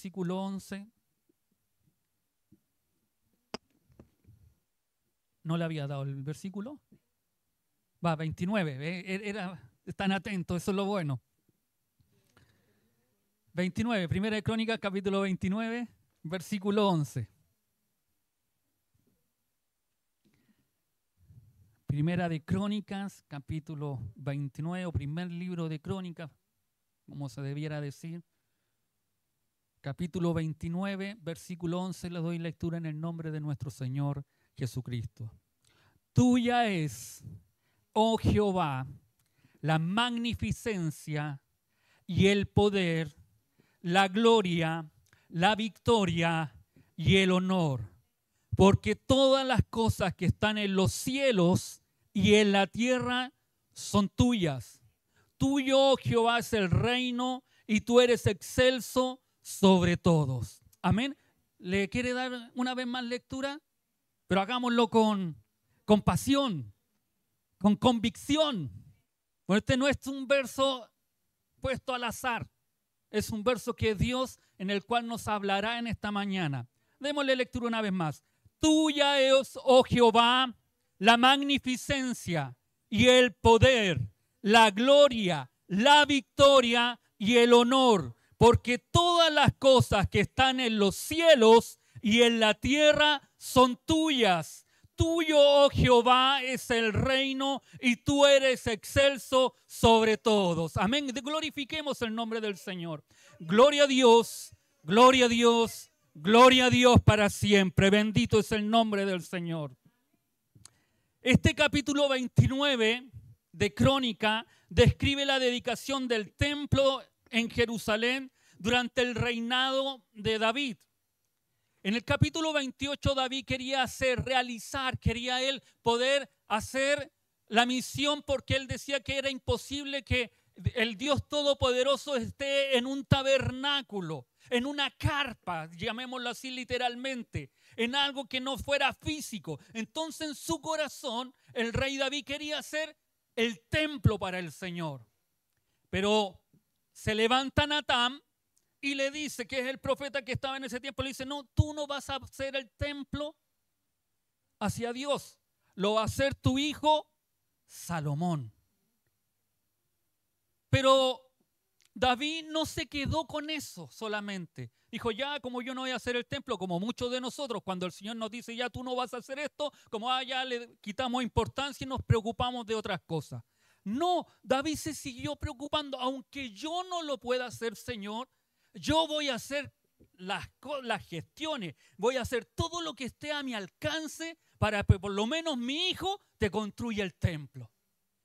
versículo 11. ¿No le había dado el versículo? Va, 29. Están atentos, eso es lo bueno. 29, Primera de Crónicas, capítulo 29, versículo 11. Primera de Crónicas, capítulo 29, o primer libro de Crónicas, como se debiera decir. Capítulo 29, versículo 11, le doy lectura en el nombre de nuestro Señor Jesucristo. Tuya es, oh Jehová, la magnificencia y el poder, la gloria, la victoria y el honor, porque todas las cosas que están en los cielos y en la tierra son tuyas. Tuyo, oh Jehová, es el reino y tú eres excelso sobre todos. Amén. ¿Le quiere dar una vez más lectura? Pero hagámoslo con pasión, con convicción. Bueno, este no es un verso puesto al azar. Es un verso que Dios en el cual nos hablará en esta mañana. Démosle lectura una vez más. Tuya es, oh Jehová, la magnificencia y el poder, la gloria, la victoria y el honor, porque todas las cosas que están en los cielos y en la tierra son tuyas. Tuyo, oh Jehová, es el reino y tú eres excelso sobre todos. Amén. Glorifiquemos el nombre del Señor. Gloria a Dios, gloria a Dios, gloria a Dios para siempre. Bendito es el nombre del Señor. Este capítulo 29 de Crónica describe la dedicación del templo en Jerusalén durante el reinado de David. En el capítulo 28 David quería quería él poder hacer la misión, porque él decía que era imposible que el Dios Todopoderoso esté en un tabernáculo, en una carpa, llamémoslo así literalmente, en algo que no fuera físico. Entonces en su corazón el rey David quería hacer el templo para el Señor. Pero se levanta Natán y le dice, que es el profeta que estaba en ese tiempo, le dice, no, tú no vas a hacer el templo hacia Dios, lo va a hacer tu hijo Salomón. Pero David no se quedó con eso solamente. Dijo, ya, como yo no voy a hacer el templo, como muchos de nosotros, cuando el Señor nos dice, ya tú no vas a hacer esto, como ya le quitamos importancia y nos preocupamos de otras cosas. No, David se siguió preocupando, aunque yo no lo pueda hacer, Señor, yo voy a hacer las gestiones, voy a hacer todo lo que esté a mi alcance para que por lo menos mi hijo te construya el templo.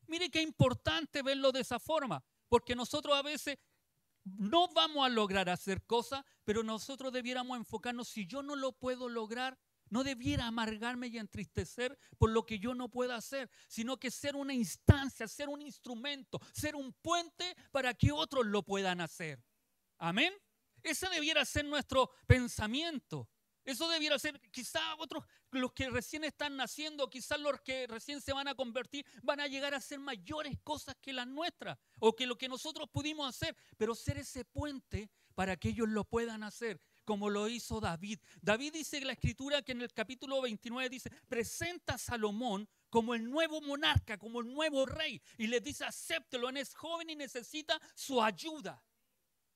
Mire qué importante verlo de esa forma, porque nosotros a veces no vamos a lograr hacer cosas, pero nosotros debiéramos enfocarnos, si yo no lo puedo lograr, no debiera amargarme y entristecer por lo que yo no pueda hacer, sino que ser una instancia, ser un instrumento, ser un puente para que otros lo puedan hacer. Amén. Ese debiera ser nuestro pensamiento. Eso debiera ser, quizás otros, los que recién están naciendo, quizás los que recién se van a convertir, van a llegar a hacer mayores cosas que las nuestras o que lo que nosotros pudimos hacer, pero ser ese puente para que ellos lo puedan hacer, como lo hizo David. David dice en la escritura que en el capítulo 29 dice, presenta a Salomón como el nuevo monarca, como el nuevo rey, y le dice, acéptelo, él es joven y necesita su ayuda.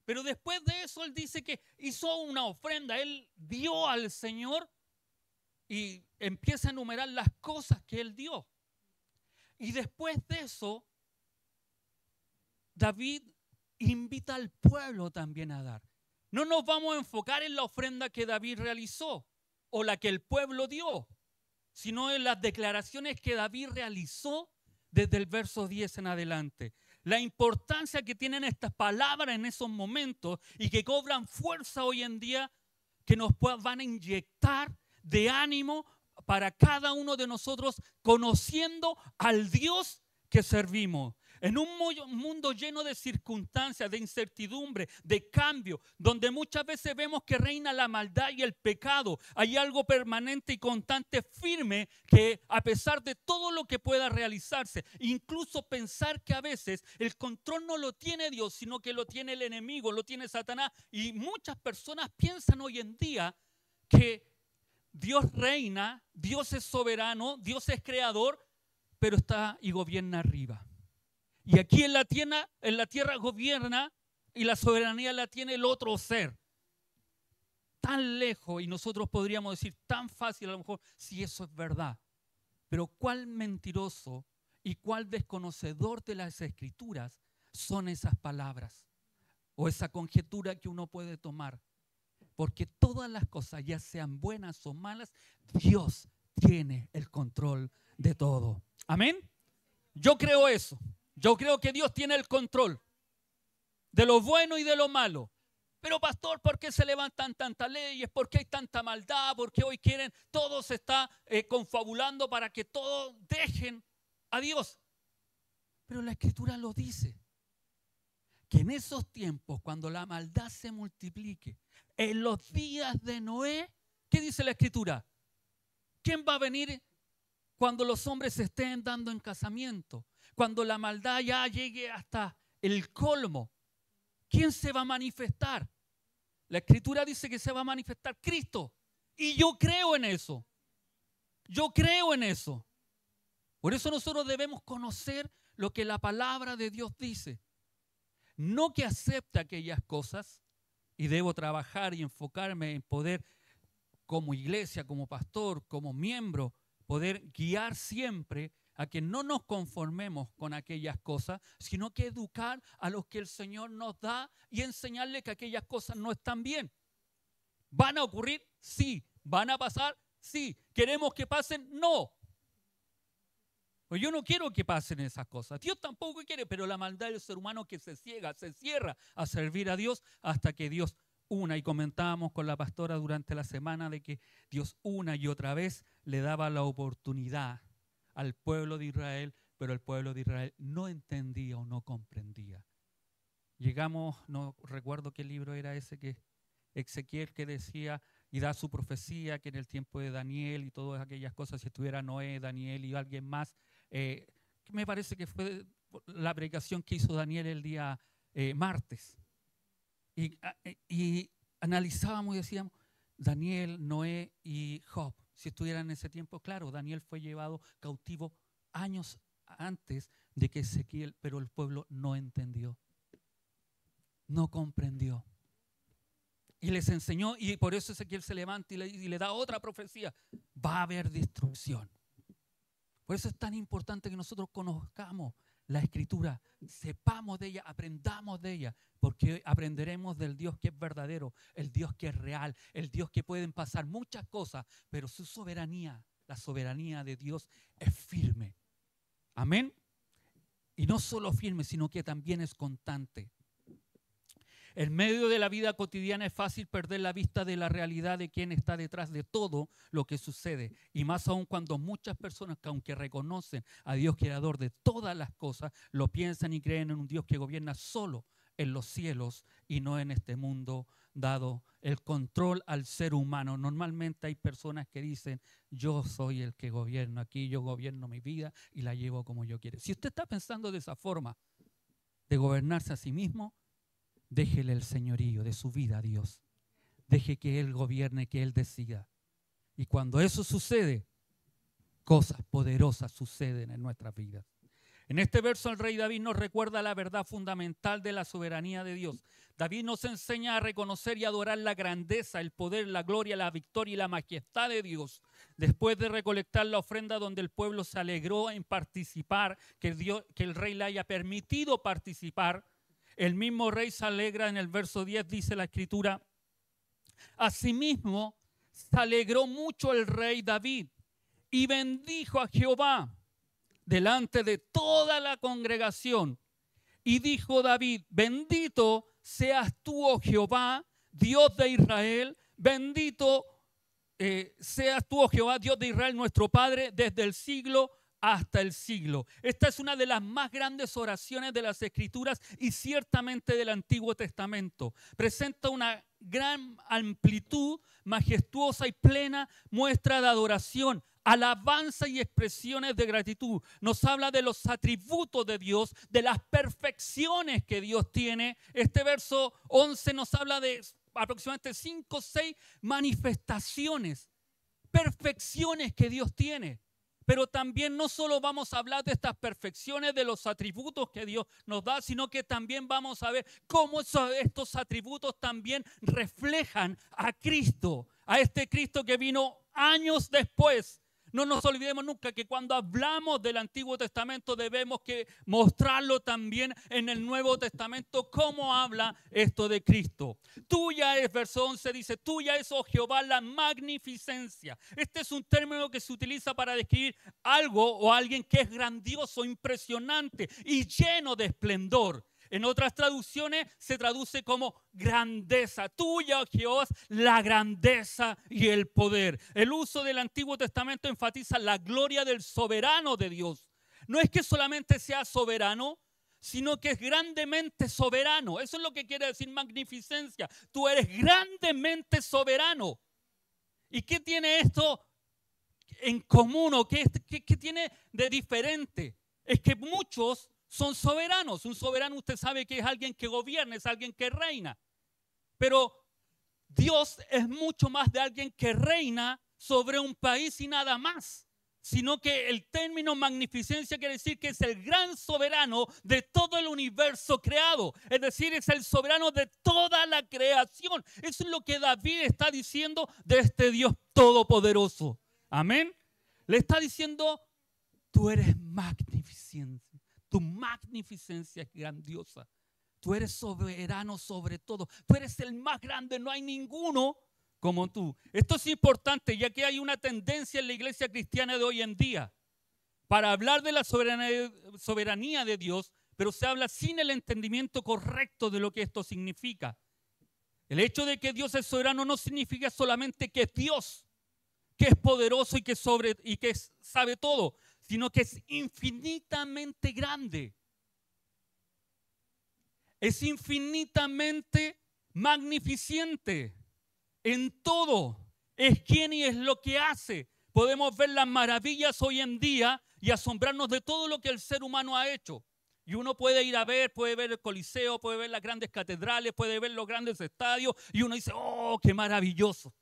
Pero después de eso él dice que hizo una ofrenda, él dio al Señor y empieza a enumerar las cosas que él dio. Y después de eso, David invita al pueblo también a dar. No nos vamos a enfocar en la ofrenda que David realizó o la que el pueblo dio, sino en las declaraciones que David realizó desde el verso 10 en adelante. La importancia que tienen estas palabras en esos momentos y que cobran fuerza hoy en día, que nos van a inyectar de ánimo para cada uno de nosotros, conociendo al Dios que servimos. En un mundo lleno de circunstancias, de incertidumbre, de cambio, donde muchas veces vemos que reina la maldad y el pecado, hay algo permanente y constante, firme, que a pesar de todo lo que pueda realizarse, incluso pensar que a veces el control no lo tiene Dios, sino que lo tiene el enemigo, lo tiene Satanás. Y muchas personas piensan hoy en día que Dios reina, Dios es soberano, Dios es creador, pero está y gobierna arriba. Y aquí en la tierra gobierna y la soberanía la tiene el otro ser. Tan lejos, y nosotros podríamos decir tan fácil a lo mejor, si eso es verdad. Pero cuál mentiroso y cuál desconocedor de las Escrituras son esas palabras o esa conjetura que uno puede tomar. Porque todas las cosas, ya sean buenas o malas, Dios tiene el control de todo. Amén. Yo creo eso. Yo creo que Dios tiene el control de lo bueno y de lo malo. Pero pastor, ¿por qué se levantan tantas leyes? ¿Por qué hay tanta maldad? ¿Por qué hoy quieren, todo se está confabulando para que todos dejen a Dios? Pero la Escritura lo dice, que en esos tiempos, cuando la maldad se multiplique, en los días de Noé, ¿qué dice la Escritura? ¿Quién va a venir cuando los hombres se estén dando en casamiento? Cuando la maldad ya llegue hasta el colmo, ¿quién se va a manifestar? La Escritura dice que se va a manifestar Cristo. Y yo creo en eso. Yo creo en eso. Por eso nosotros debemos conocer lo que la palabra de Dios dice. No que acepte aquellas cosas, y debo trabajar y enfocarme en poder, como iglesia, como pastor, como miembro, poder guiar siempre a que no nos conformemos con aquellas cosas, sino que educar a los que el Señor nos da y enseñarles que aquellas cosas no están bien. ¿Van a ocurrir? Sí. ¿Van a pasar? Sí. ¿Queremos que pasen? No. Pues yo no quiero que pasen esas cosas. Dios tampoco quiere, pero la maldad del ser humano que se ciega, se cierra a servir a Dios hasta que Dios una. Y comentábamos con la pastora durante la semana de que Dios una y otra vez le daba la oportunidad al pueblo de Israel, pero el pueblo de Israel no entendía o no comprendía. Llegamos, no recuerdo qué libro era ese, que Ezequiel, que decía y da su profecía que en el tiempo de Daniel y todas aquellas cosas, si estuviera Noé, Daniel y alguien más, me parece que fue la predicación que hizo Daniel el día martes. Y analizábamos y decíamos, Daniel, Noé y Job, si estuvieran en ese tiempo, claro, Daniel fue llevado cautivo años antes de que Ezequiel, pero el pueblo no entendió, no comprendió. Y les enseñó, y por eso Ezequiel se levanta y le da otra profecía. Va a haber destrucción. Por eso es tan importante que nosotros conozcamos la Escritura, sepamos de ella, aprendamos de ella, porque aprenderemos del Dios que es verdadero, el Dios que es real, el Dios que pueden pasar muchas cosas, pero su soberanía, la soberanía de Dios es firme. Amén. Y no solo firme, sino que también es constante. En medio de la vida cotidiana es fácil perder la vista de la realidad de quién está detrás de todo lo que sucede. Y más aún cuando muchas personas que aunque reconocen a Dios creador de todas las cosas, lo piensan y creen en un Dios que gobierna solo en los cielos y no en este mundo, dado el control al ser humano. Normalmente hay personas que dicen, yo soy el que gobierno aquí, yo gobierno mi vida y la llevo como yo quiero. Si usted está pensando de esa forma, de gobernarse a sí mismo, déjele el señorío de su vida a Dios. Deje que Él gobierne, que Él decida. Y cuando eso sucede, cosas poderosas suceden en nuestras vidas. En este verso el rey David nos recuerda la verdad fundamental de la soberanía de Dios. David nos enseña a reconocer y adorar la grandeza, el poder, la gloria, la victoria y la majestad de Dios. Después de recolectar la ofrenda donde el pueblo se alegró en participar, que el rey le haya permitido participar, el mismo rey se alegra. En el verso 10 dice la Escritura, asimismo se alegró mucho el rey David y bendijo a Jehová delante de toda la congregación. Y dijo David, bendito seas tú, oh Jehová, Dios de Israel, bendito seas tú, oh Jehová, Dios de Israel, nuestro Padre, desde el siglo hasta el siglo. Esta es una de las más grandes oraciones de las Escrituras y ciertamente del Antiguo Testamento. Presenta una gran amplitud, majestuosa y plena muestra de adoración, alabanza y expresiones de gratitud. Nos habla de los atributos de Dios, de las perfecciones que Dios tiene. Este verso 11 nos habla de aproximadamente 5 o 6 manifestaciones, perfecciones que Dios tiene. Pero también no solo vamos a hablar de estas perfecciones, de los atributos que Dios nos da, sino que también vamos a ver cómo estos atributos también reflejan a Cristo, a este Cristo que vino años después. No nos olvidemos nunca que cuando hablamos del Antiguo Testamento debemos que mostrarlo también en el Nuevo Testamento, cómo habla esto de Cristo. Tuya es, verso 11 dice, tuya es, oh Jehová, la magnificencia. Este es un término que se utiliza para describir algo o alguien que es grandioso, impresionante y lleno de esplendor. En otras traducciones se traduce como grandeza. Tuya, oh Jehová, la grandeza y el poder. El uso del Antiguo Testamento enfatiza la gloria del soberano de Dios. No es que solamente sea soberano, sino que es grandemente soberano. Eso es lo que quiere decir magnificencia. Tú eres grandemente soberano. ¿Y qué tiene esto en común o qué tiene de diferente? Es que muchos son soberanos. Un soberano, usted sabe que es alguien que gobierna, es alguien que reina. Pero Dios es mucho más de alguien que reina sobre un país y nada más. Sino que el término magnificencia quiere decir que es el gran soberano de todo el universo creado. Es decir, es el soberano de toda la creación. Eso es lo que David está diciendo de este Dios todopoderoso. Amén. Le está diciendo, tú eres magnificente. Tu magnificencia es grandiosa. Tú eres soberano sobre todo. Tú eres el más grande. No hay ninguno como tú. Esto es importante, ya que hay una tendencia en la iglesia cristiana de hoy en día para hablar de la soberanía de Dios, pero se habla sin el entendimiento correcto de lo que esto significa. El hecho de que Dios es soberano no significa solamente que es Dios, que es poderoso y que sabe todo, sino que es infinitamente grande. Es infinitamente magnificente en todo. Es quien y es lo que hace. Podemos ver las maravillas hoy en día y asombrarnos de todo lo que el ser humano ha hecho. Y uno puede ir a ver, puede ver el Coliseo, puede ver las grandes catedrales, puede ver los grandes estadios y uno dice, oh, qué maravilloso.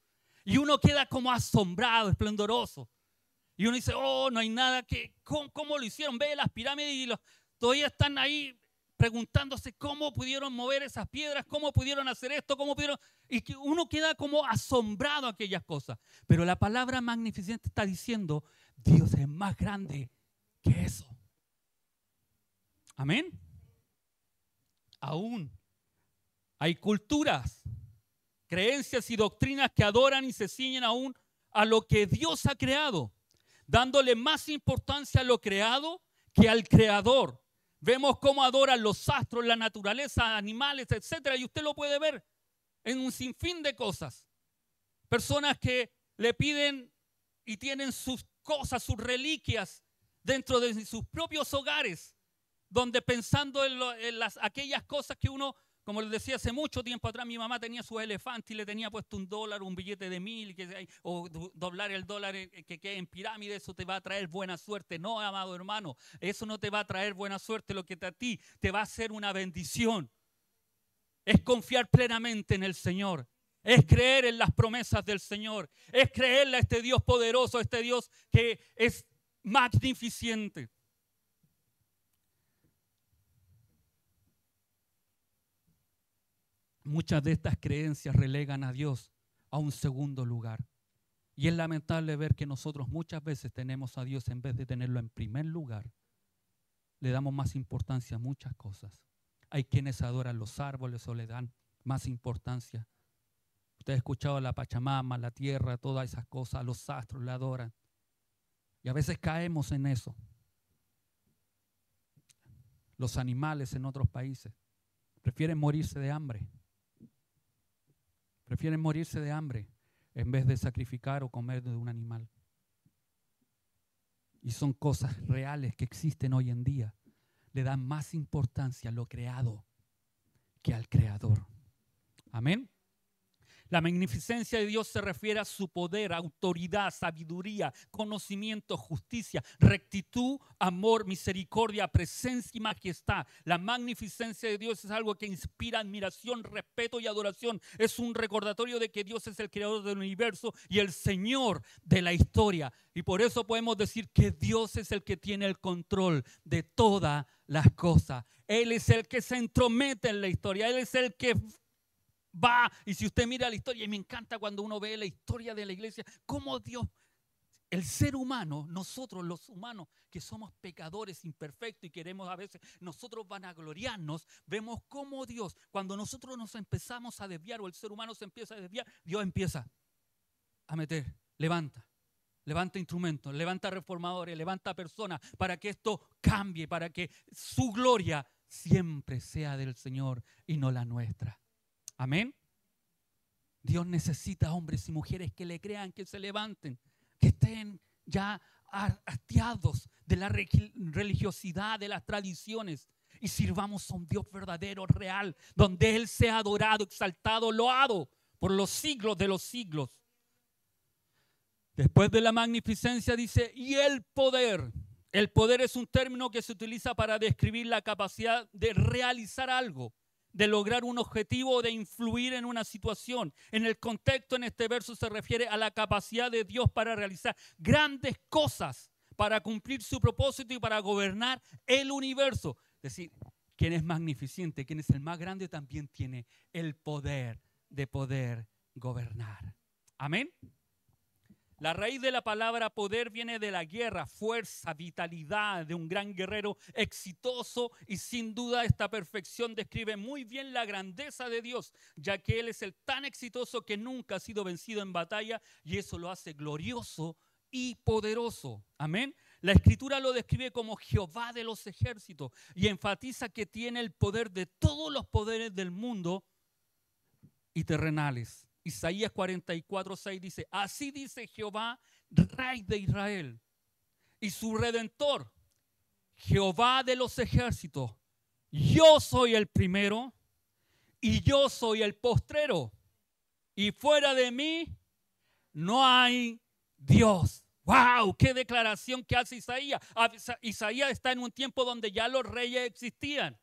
Y uno queda como asombrado, esplendoroso. Y uno dice, oh, no hay nada que, ¿cómo lo hicieron? Ve las pirámides y todavía están ahí preguntándose cómo pudieron mover esas piedras, cómo pudieron hacer esto, y que uno queda como asombrado a aquellas cosas. Pero la palabra magnificente está diciendo, Dios es más grande que eso. Amén. Aún hay culturas, creencias y doctrinas que adoran y se ciñen aún a lo que Dios ha creado, dándole más importancia a lo creado que al creador. Vemos cómo adoran los astros, la naturaleza, animales, etcétera, y usted lo puede ver en un sinfín de cosas. Personas que le piden y tienen sus cosas, sus reliquias dentro de sus propios hogares, donde pensando en aquellas cosas que uno, como les decía hace mucho tiempo atrás, mi mamá tenía sus elefantes y le tenía puesto $1, un billete de 1000, o doblar el dólar que quede en pirámide, eso te va a traer buena suerte. No, amado hermano, eso no te va a traer buena suerte. Lo que a ti te va a hacer una bendición es confiar plenamente en el Señor. Es creer en las promesas del Señor. Es creerle a este Dios poderoso, a este Dios que es magnificente. Muchas de estas creencias relegan a Dios a un segundo lugar. Y es lamentable ver que nosotros muchas veces tenemos a Dios en vez de tenerlo en primer lugar. Le damos más importancia a muchas cosas. Hay quienes adoran los árboles o le dan más importancia. Usted ha escuchado a la Pachamama, la tierra, todas esas cosas, a los astros le adoran. Y a veces caemos en eso. Los animales en otros países prefieren morirse de hambre. Prefieren morirse de hambre en vez de sacrificar o comer de un animal. y son cosas reales que existen hoy en día, le dan más importancia a lo creado que al Creador. Amén. La magnificencia de Dios se refiere a su poder, autoridad, sabiduría, conocimiento, justicia, rectitud, amor, misericordia, presencia y majestad. La magnificencia de Dios es algo que inspira admiración, respeto y adoración. Es un recordatorio de que Dios es el creador del universo y el Señor de la historia. Y por eso podemos decir que Dios es el que tiene el control de todas las cosas. Él es el que se entromete en la historia. Él es el que va, y si usted mira la historia, y me encanta cuando uno ve la historia de la iglesia, cómo Dios, el ser humano, nosotros los humanos, que somos pecadores imperfectos y queremos a veces nosotros vanagloriarnos, vemos cómo Dios, cuando nosotros nos empezamos a desviar o el ser humano se empieza a desviar, Dios empieza a meter, levanta instrumentos, levanta reformadores, levanta personas para que esto cambie, para que su gloria siempre sea del Señor y no la nuestra. Amén. Dios necesita hombres y mujeres que le crean, que se levanten, que estén ya hastiados de la religiosidad, de las tradiciones y sirvamos a un Dios verdadero, real, donde Él sea adorado, exaltado, loado por los siglos de los siglos. Después de la magnificencia dice, y el poder. El poder es un término que se utiliza para describir la capacidad de realizar algo, de lograr un objetivo o de influir en una situación. En el contexto, en este verso se refiere a la capacidad de Dios para realizar grandes cosas, para cumplir su propósito y para gobernar el universo. Es decir, quien es magnificente, quien es el más grande, también tiene el poder de poder gobernar. Amén. La raíz de la palabra poder viene de la guerra, fuerza, vitalidad de un gran guerrero exitoso y sin duda esta perfección describe muy bien la grandeza de Dios, ya que Él es el tan exitoso que nunca ha sido vencido en batalla y eso lo hace glorioso y poderoso. Amén. La Escritura lo describe como Jehová de los ejércitos y enfatiza que tiene el poder de todos los poderes del mundo y terrenales. Isaías 44:6 dice, así dice Jehová, Rey de Israel, y su Redentor, Jehová de los ejércitos, yo soy el primero y yo soy el postrero, y fuera de mí no hay Dios. ¡Wow! ¡Qué declaración que hace Isaías! Isaías está en un tiempo donde ya los reyes existían.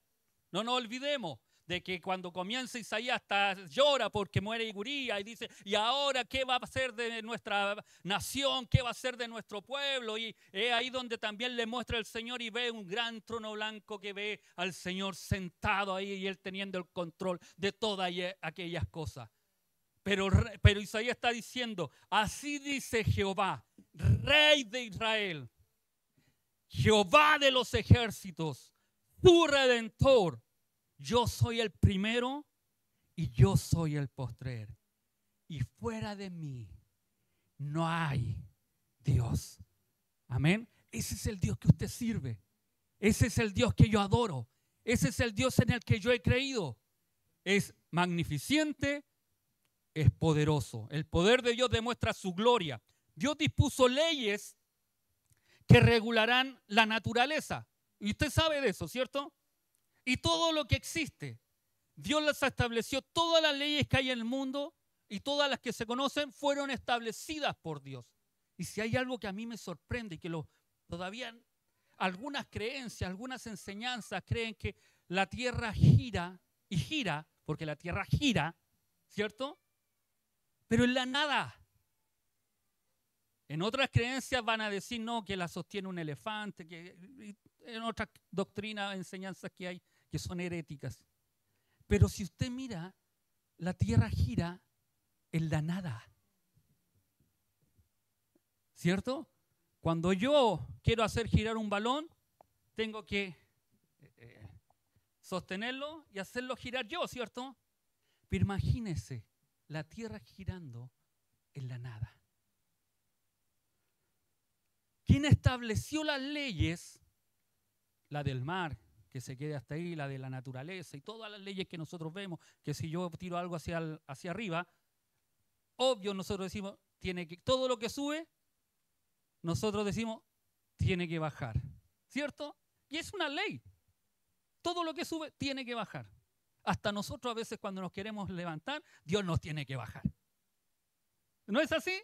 No nos olvidemos de que cuando comienza Isaías hasta llora porque muere Uría y dice, ¿y ahora qué va a ser de nuestra nación? ¿Qué va a ser de nuestro pueblo? Y es ahí donde también le muestra el Señor y ve un gran trono blanco que ve al Señor sentado ahí y Él teniendo el control de todas aquellas cosas. Pero Isaías está diciendo, así dice Jehová, Rey de Israel, Jehová de los ejércitos, tu Redentor. Yo soy el primero y yo soy el postrer. Y fuera de mí no hay Dios. Amén. Ese es el Dios que usted sirve. Ese es el Dios que yo adoro. Ese es el Dios en el que yo he creído. Es magnificente, es poderoso. El poder de Dios demuestra su gloria. Dios dispuso leyes que regularán la naturaleza. Y usted sabe de eso, ¿cierto? Y todo lo que existe, Dios las estableció, todas las leyes que hay en el mundo y todas las que se conocen fueron establecidas por Dios. Y si hay algo que a mí me sorprende y que todavía algunas creencias, algunas enseñanzas creen que la tierra gira y gira, porque la tierra gira, ¿cierto? Pero en la nada. En otras creencias van a decir no, que la sostiene un elefante, que en otras doctrinas, enseñanzas que hay que son heréticas. Pero si usted mira, la tierra gira en la nada. ¿Cierto? Cuando yo quiero hacer girar un balón, tengo que sostenerlo y hacerlo girar yo, ¿cierto? Pero imagínese la tierra girando en la nada. ¿Quién estableció las leyes? La del mar, que se quede hasta ahí, la de la naturaleza y todas las leyes que nosotros vemos, que si yo tiro algo hacia arriba, obvio nosotros decimos, todo lo que sube, nosotros decimos, tiene que bajar, ¿cierto? Y es una ley. Todo lo que sube tiene que bajar. Hasta nosotros a veces cuando nos queremos levantar, Dios nos tiene que bajar. ¿No es así?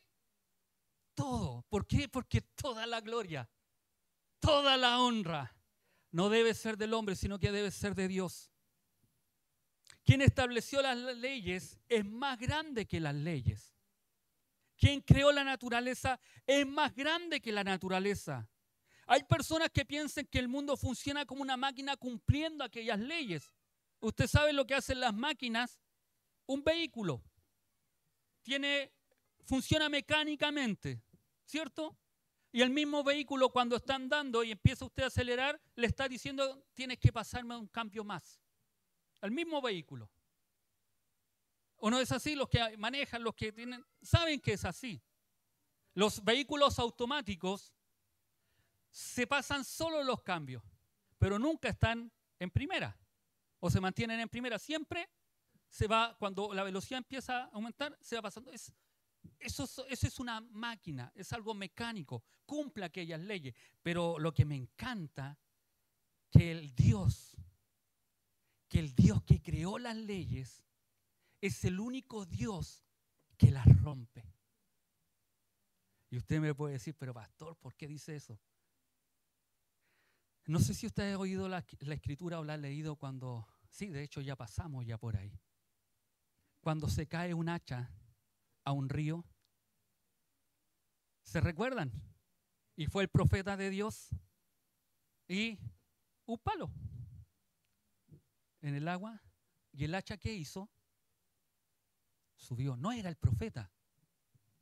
Todo. ¿Por qué? Porque toda la gloria, toda la honra no debe ser del hombre, sino que debe ser de Dios. Quien estableció las leyes es más grande que las leyes. Quien creó la naturaleza es más grande que la naturaleza. Hay personas que piensan que el mundo funciona como una máquina cumpliendo aquellas leyes. Usted sabe lo que hacen las máquinas. Un vehículo funciona mecánicamente, ¿cierto? Y el mismo vehículo cuando está andando y empieza usted a acelerar, le está diciendo, tienes que pasarme un cambio más. Al mismo vehículo. ¿O no es así? Los que manejan, los que tienen, saben que es así. Los vehículos automáticos se pasan solo los cambios, pero nunca están en primera. O se mantienen en primera. Siempre se va, cuando la velocidad empieza a aumentar, se va pasando. Eso es una máquina, es algo mecánico, cumple aquellas leyes. Pero lo que me encanta, que el Dios que creó las leyes, es el único Dios que las rompe. Y usted me puede decir, pero pastor, ¿por qué dice eso? No sé si usted ha oído la escritura o la ha leído cuando, sí, de hecho ya pasamos ya por ahí. Cuando se cae un hacha a un río, ¿se recuerdan? Y fue el profeta de Dios y un palo en el agua. ¿Y el hacha qué hizo? Subió. No era el profeta,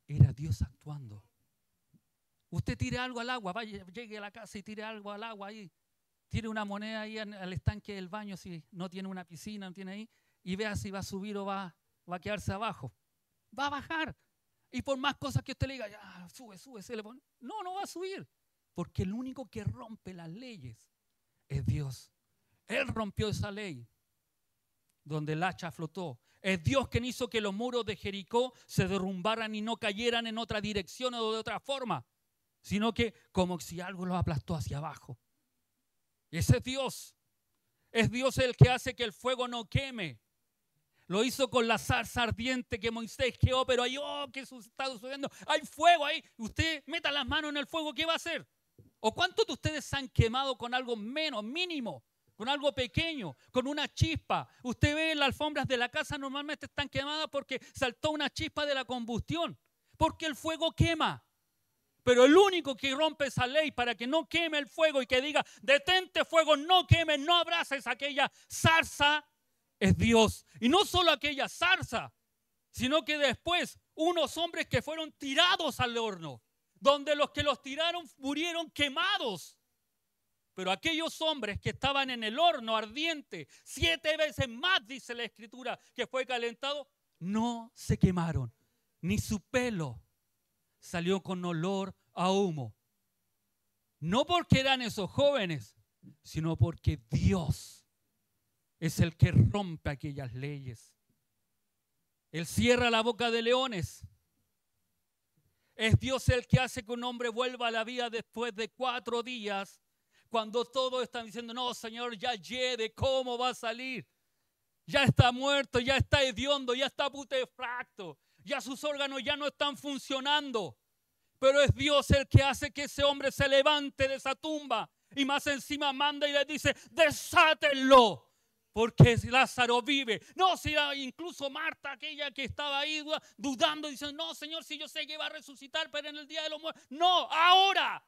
era Dios actuando. Usted tire algo al agua, vaya, llegue a la casa y tire algo al agua ahí. Tire una moneda ahí al estanque del baño si no tiene una piscina, no tiene ahí, y vea si va a subir o va a quedarse abajo. Va a bajar. Y por más cosas que usted le diga, ya, sube, se le pone. No va a subir. Porque el único que rompe las leyes es Dios. Él rompió esa ley donde el hacha flotó. Es Dios quien hizo que los muros de Jericó se derrumbaran y no cayeran en otra dirección o de otra forma, sino que como si algo los aplastó hacia abajo. Ese es Dios. Es Dios el que hace que el fuego no queme. Lo hizo con la zarza ardiente que Moisés quedó, pero ay, ¿qué está sucediendo? Hay fuego ahí. Usted meta las manos en el fuego, ¿qué va a hacer? ¿O cuántos de ustedes se han quemado con algo menos, mínimo? Con algo pequeño, con una chispa. Usted ve las alfombras de la casa normalmente están quemadas porque saltó una chispa de la combustión. Porque el fuego quema. Pero el único que rompe esa ley para que no queme el fuego y que diga, detente fuego, no queme, no abraces aquella zarza, es Dios. Y no solo aquella zarza, sino que después unos hombres que fueron tirados al horno, donde los que los tiraron murieron quemados. Pero aquellos hombres que estaban en el horno ardiente, 7 veces más, dice la Escritura, que fue calentado, no se quemaron, ni su pelo salió con olor a humo. No porque eran esos jóvenes, sino porque Dios es el que rompe aquellas leyes. Él cierra la boca de leones. Es Dios el que hace que un hombre vuelva a la vida después de 4 días, cuando todos están diciendo, no, Señor, ya llegue, ¿cómo va a salir? Ya está muerto, ya está hediondo, ya está putefacto, ya sus órganos ya no están funcionando. Pero es Dios el que hace que ese hombre se levante de esa tumba y más encima manda y le dice, desátenlo, porque Lázaro vive. No, si incluso Marta, aquella que estaba ahí dudando, diciendo, no, Señor, si yo sé que va a resucitar, pero en el día de los muertos. No, ahora.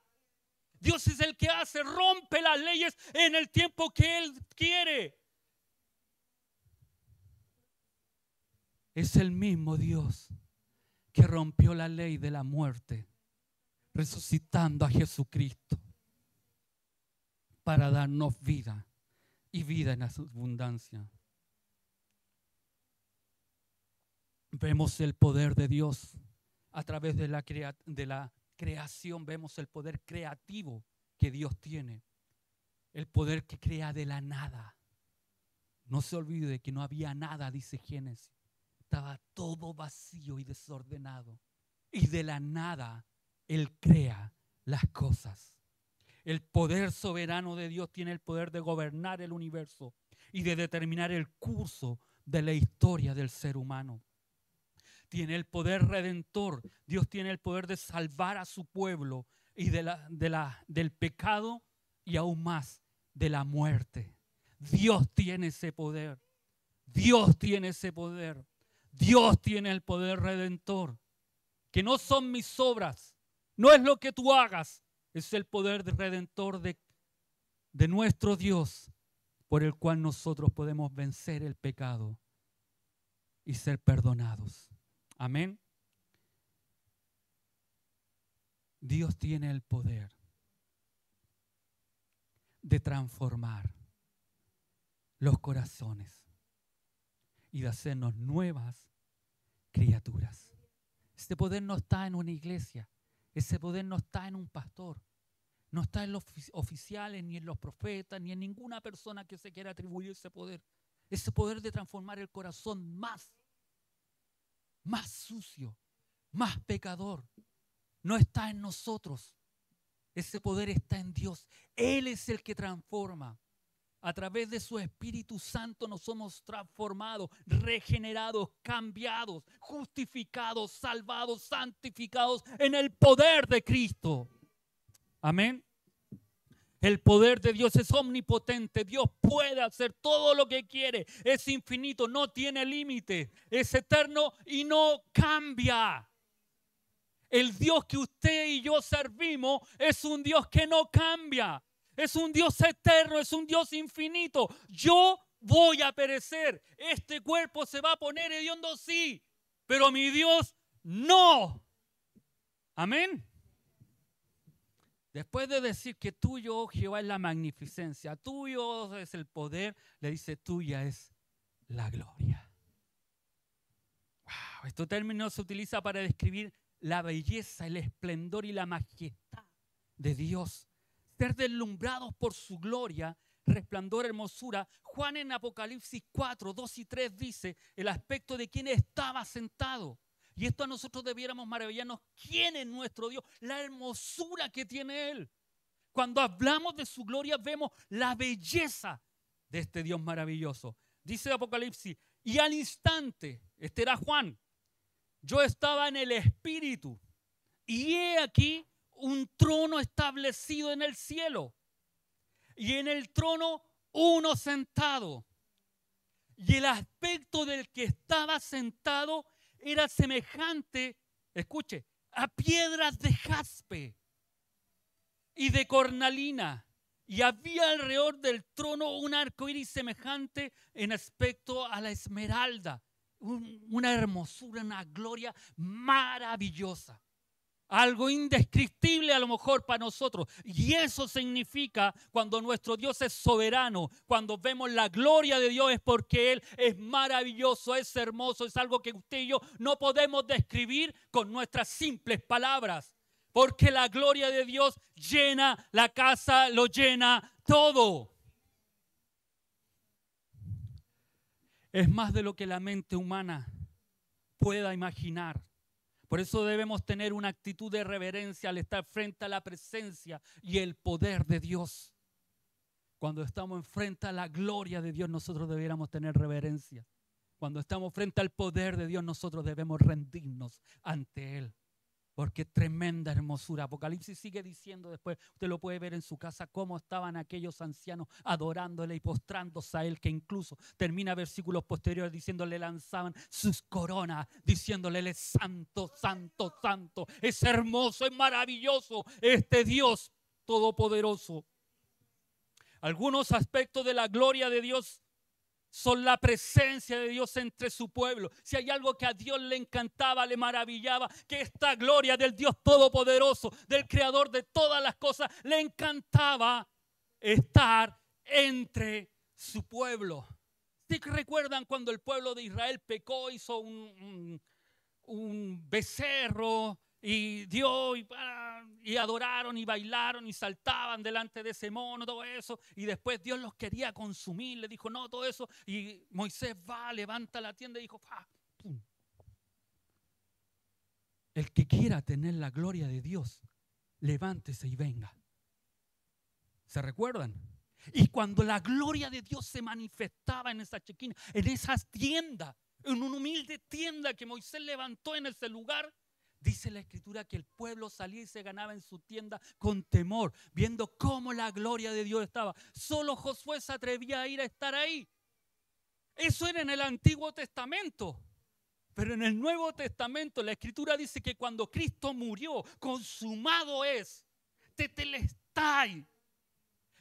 Dios es el que hace, rompe las leyes en el tiempo que Él quiere. Es el mismo Dios que rompió la ley de la muerte, resucitando a Jesucristo para darnos vida y vida en abundancia. Vemos el poder de Dios a través de la creación, vemos el poder creativo que Dios tiene, el poder que crea de la nada. No se olvide que no había nada, dice Génesis. Estaba todo vacío y desordenado. Y de la nada Él crea las cosas. El poder soberano de Dios tiene el poder de gobernar el universo y de determinar el curso de la historia del ser humano. Tiene el poder redentor. Dios tiene el poder de salvar a su pueblo y del pecado y aún más de la muerte. Dios tiene ese poder. Dios tiene ese poder. Dios tiene el poder redentor. Que no son mis obras, no es lo que tú hagas, es el poder redentor de nuestro Dios, por el cual nosotros podemos vencer el pecado y ser perdonados. Amén. Dios tiene el poder de transformar los corazones y de hacernos nuevas criaturas. Este poder no está en una iglesia, ese poder no está en un pastor, no está en los oficiales, ni en los profetas, ni en ninguna persona que se quiera atribuir ese poder. Ese poder de transformar el corazón más sucio, más pecador, no está en nosotros. Ese poder está en Dios. Él es el que transforma. A través de su Espíritu Santo nos somos transformados, regenerados, cambiados, justificados, salvados, santificados en el poder de Cristo. Amén. El poder de Dios es omnipotente. Dios puede hacer todo lo que quiere. Es infinito, no tiene límite. Es eterno y no cambia. El Dios que usted y yo servimos es un Dios que no cambia. Es un Dios eterno, es un Dios infinito. Yo voy a perecer. Este cuerpo se va a poner hediondo, sí. Pero mi Dios no. Amén. Después de decir que tuyo, oh Jehová, es la magnificencia, tuyo es el poder, le dice tuya es la gloria. Wow, este término se utiliza para describir la belleza, el esplendor y la majestad de Dios. Ser deslumbrados por su gloria, resplandor, hermosura. Juan en Apocalipsis 4, 2 y 3 dice el aspecto de quien estaba sentado. Y esto a nosotros debiéramos maravillarnos. ¿Quién es nuestro Dios? La hermosura que tiene Él. Cuando hablamos de su gloria vemos la belleza de este Dios maravilloso. Dice Apocalipsis, y al instante, este era Juan, yo estaba en el Espíritu y he aquí un trono establecido en el cielo y en el trono uno sentado. Y el aspecto del que estaba sentado era semejante, escuche, a piedras de jaspe y de cornalina. Y había alrededor del trono un arco iris semejante en aspecto a la esmeralda. Una hermosura, una gloria maravillosa. Algo indescriptible a lo mejor para nosotros. Y eso significa cuando nuestro Dios es soberano, cuando vemos la gloria de Dios es porque Él es maravilloso, es hermoso, es algo que usted y yo no podemos describir con nuestras simples palabras. Porque la gloria de Dios llena la casa, lo llena todo. Es más de lo que la mente humana pueda imaginar. Por eso debemos tener una actitud de reverencia al estar frente a la presencia y el poder de Dios. Cuando estamos frente a la gloria de Dios, nosotros debiéramos tener reverencia. Cuando estamos frente al poder de Dios, nosotros debemos rendirnos ante Él. Porque es tremenda hermosura. Apocalipsis sigue diciendo después, usted lo puede ver en su casa, cómo estaban aquellos ancianos adorándole y postrándose a Él, que incluso termina versículos posteriores diciéndole, lanzaban sus coronas, diciéndole, Él es santo, santo, santo. Es hermoso, es maravilloso este Dios todopoderoso. Algunos aspectos de la gloria de Dios son la presencia de Dios entre su pueblo. Si hay algo que a Dios le encantaba, le maravillaba, que esta gloria del Dios todopoderoso, del creador de todas las cosas, le encantaba estar entre su pueblo. ¿Sí recuerdan cuando el pueblo de Israel pecó, hizo un becerro y dio y adoraron y bailaron y saltaban delante de ese mono, todo eso, y después Dios los quería consumir, le dijo no, todo eso, y Moisés va, levanta la tienda y dijo ¡pum! El que quiera tener la gloria de Dios, levántese y venga. ¿Se recuerdan? Y cuando la gloria de Dios se manifestaba en esa chequina, en esas tiendas, en una humilde tienda que Moisés levantó en ese lugar, dice la Escritura que el pueblo salía y se ganaba en su tienda con temor, viendo cómo la gloria de Dios estaba. Solo Josué se atrevía a ir a estar ahí. Eso era en el Antiguo Testamento. Pero en el Nuevo Testamento la Escritura dice que cuando Cristo murió, consumado es, tetelestai,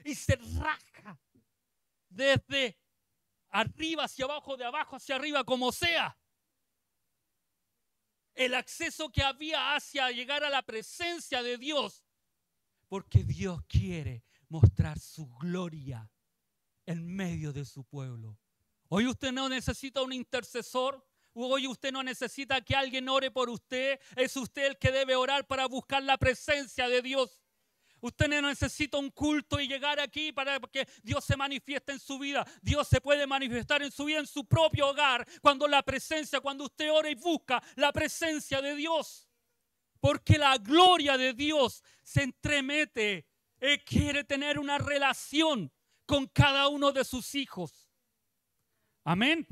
y se raja desde arriba hacia abajo, de abajo hacia arriba, como sea. El acceso que había hacia llegar a la presencia de Dios, porque Dios quiere mostrar su gloria en medio de su pueblo. Hoy usted no necesita un intercesor. Hoy usted no necesita que alguien ore por usted. Es usted el que debe orar para buscar la presencia de Dios. Usted no necesita un culto y llegar aquí para que Dios se manifieste en su vida. Dios se puede manifestar en su vida, en su propio hogar, cuando usted ora y busca la presencia de Dios. Porque la gloria de Dios se entremete. Él quiere tener una relación con cada uno de sus hijos. Amén.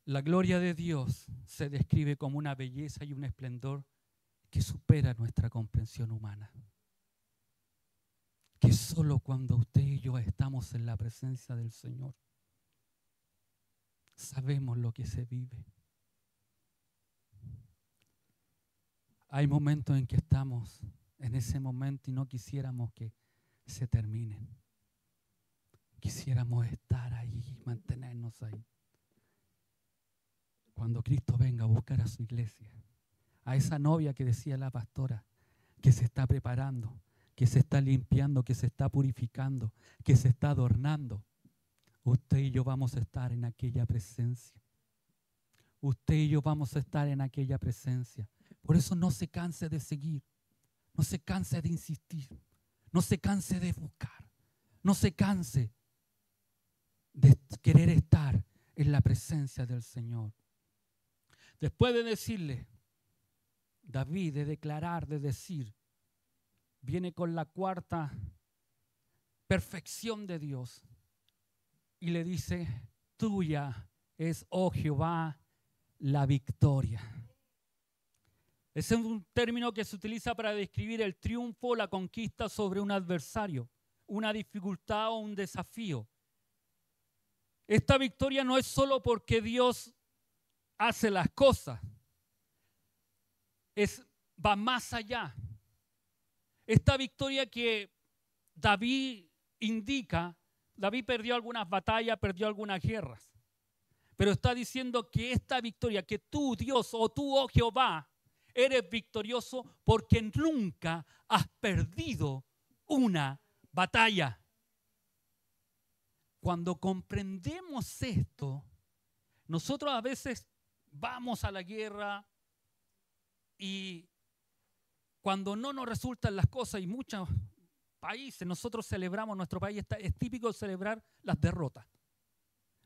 La gloria de Dios se describe como una belleza y un esplendor que supera nuestra comprensión humana. Que solo cuando usted y yo estamos en la presencia del Señor, sabemos lo que se vive. Hay momentos en que estamos en ese momento y no quisiéramos que se terminen. Quisiéramos estar ahí, mantenernos ahí. Cuando Cristo venga a buscar a su iglesia, a esa novia que decía la pastora, que se está preparando, que se está limpiando, que se está purificando, que se está adornando, usted y yo vamos a estar en aquella presencia. Usted y yo vamos a estar en aquella presencia. Por eso no se canse de seguir, no se canse de insistir, no se canse de buscar, no se canse de querer estar en la presencia del Señor. Después de decirle, David, de declarar, de decir, viene con la cuarta perfección de Dios y le dice, tuya es, oh Jehová, la victoria. Ese es un término que se utiliza para describir el triunfo, la conquista sobre un adversario, una dificultad o un desafío. Esta victoria no es solo porque Dios hace las cosas, va más allá. Esta victoria que David indica, David perdió algunas batallas, perdió algunas guerras, pero está diciendo que esta victoria, que tú, Dios, o tú, oh Jehová, eres victorioso porque nunca has perdido una batalla. Cuando comprendemos esto, nosotros a veces vamos a la guerra y cuando no nos resultan las cosas, y muchos países, nosotros celebramos, nuestro país es típico celebrar las derrotas.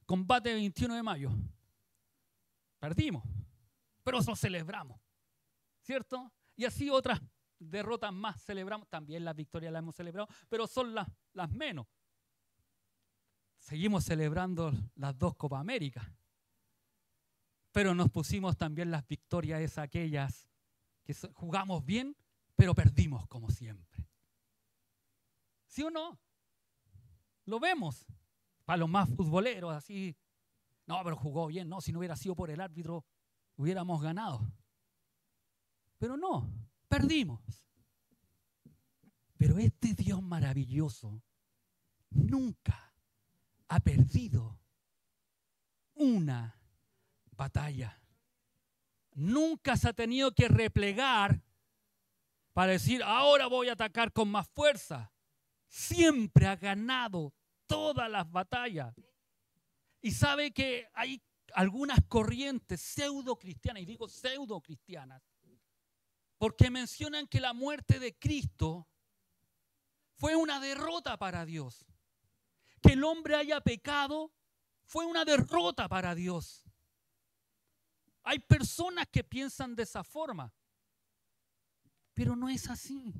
Combate 21 de mayo. Perdimos, pero eso celebramos, ¿cierto? Y así otras derrotas más celebramos. También las victorias las hemos celebrado, pero son las menos. Seguimos celebrando las 2 Copa América. Pero nos pusimos también las victorias aquellas que jugamos bien, pero perdimos como siempre. ¿Sí o no? Lo vemos. Para los más futboleros, así. No, pero jugó bien. No, si no hubiera sido por el árbitro, hubiéramos ganado. Pero no, perdimos. Pero este Dios maravilloso nunca ha perdido una batalla. Nunca se ha tenido que replegar para decir, ahora voy a atacar con más fuerza. Siempre ha ganado todas las batallas. Y sabe que hay algunas corrientes pseudo-cristianas, y digo pseudo-cristianas, porque mencionan que la muerte de Cristo fue una derrota para Dios. Que el hombre haya pecado fue una derrota para Dios. Hay personas que piensan de esa forma. Pero no es así.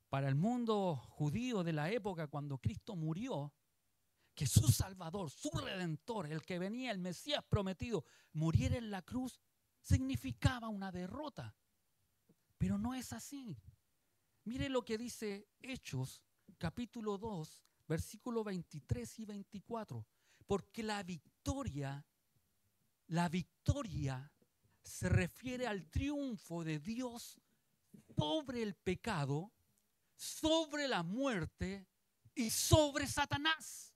Para el mundo judío de la época, cuando Cristo murió, que su Salvador, su Redentor, el que venía, el Mesías prometido, muriera en la cruz, significaba una derrota. Pero no es así. Mire lo que dice Hechos, capítulo 2, versículos 23 y 24. Porque la victoria se refiere al triunfo de Dios sobre el pecado, sobre la muerte y sobre Satanás.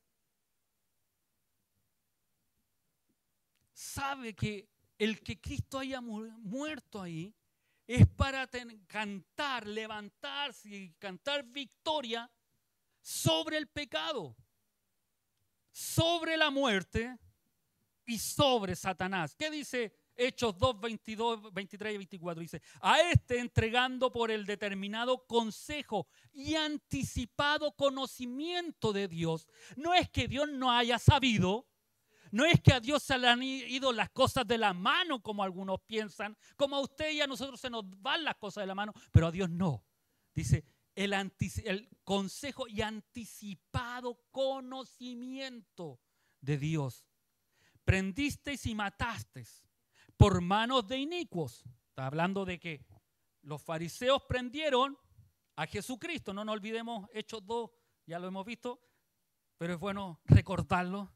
Sabe que el que Cristo haya muerto ahí es para cantar, levantarse y cantar victoria sobre el pecado, sobre la muerte y sobre Satanás. ¿Qué dice Hechos 2, 22, 23 y 24? Dice, a este entregando por el determinado consejo y anticipado conocimiento de Dios. No es que Dios no haya sabido, no es que a Dios se le han ido las cosas de la mano como algunos piensan, como a usted y a nosotros se nos van las cosas de la mano, pero a Dios no. Dice, el consejo y anticipado conocimiento de Dios. Prendisteis y matasteis por manos de inicuos. Está hablando de que los fariseos prendieron a Jesucristo. No nos olvidemos, Hechos 2, ya lo hemos visto, pero es bueno recordarlo,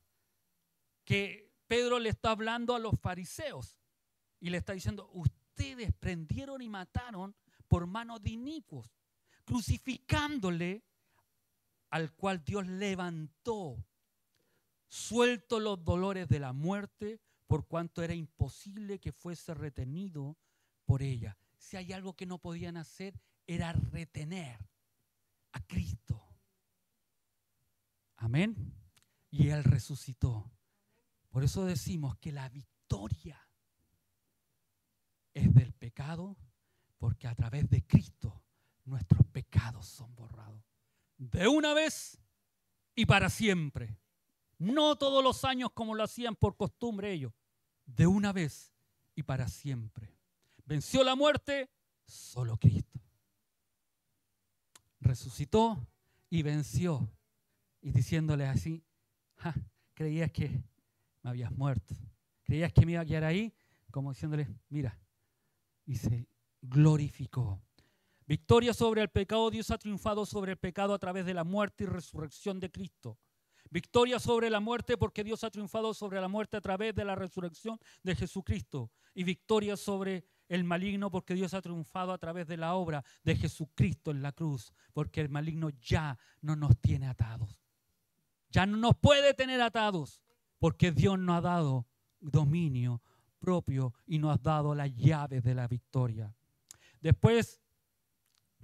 que Pedro le está hablando a los fariseos y le está diciendo, ustedes prendieron y mataron por manos de inicuos, crucificándole al cual Dios levantó, suelto los dolores de la muerte, por cuanto era imposible que fuese retenido por ella. Si hay algo que no podían hacer, era retener a Cristo. Amén. Y Él resucitó. Por eso decimos que la victoria es del pecado, porque a través de Cristo nuestros pecados son borrados. De una vez y para siempre. No todos los años como lo hacían por costumbre ellos. De una vez y para siempre. Venció la muerte solo Cristo. Resucitó y venció. Y diciéndole así, creías que me habías muerto. Creías que me iba a quedar ahí, como diciéndole, mira. Y se glorificó. Victoria sobre el pecado. Dios ha triunfado sobre el pecado a través de la muerte y resurrección de Cristo. Victoria sobre la muerte porque Dios ha triunfado sobre la muerte a través de la resurrección de Jesucristo. Y victoria sobre el maligno porque Dios ha triunfado a través de la obra de Jesucristo en la cruz. Porque el maligno ya no nos tiene atados. Ya no nos puede tener atados porque Dios nos ha dado dominio propio y nos ha dado las llaves de la victoria. Después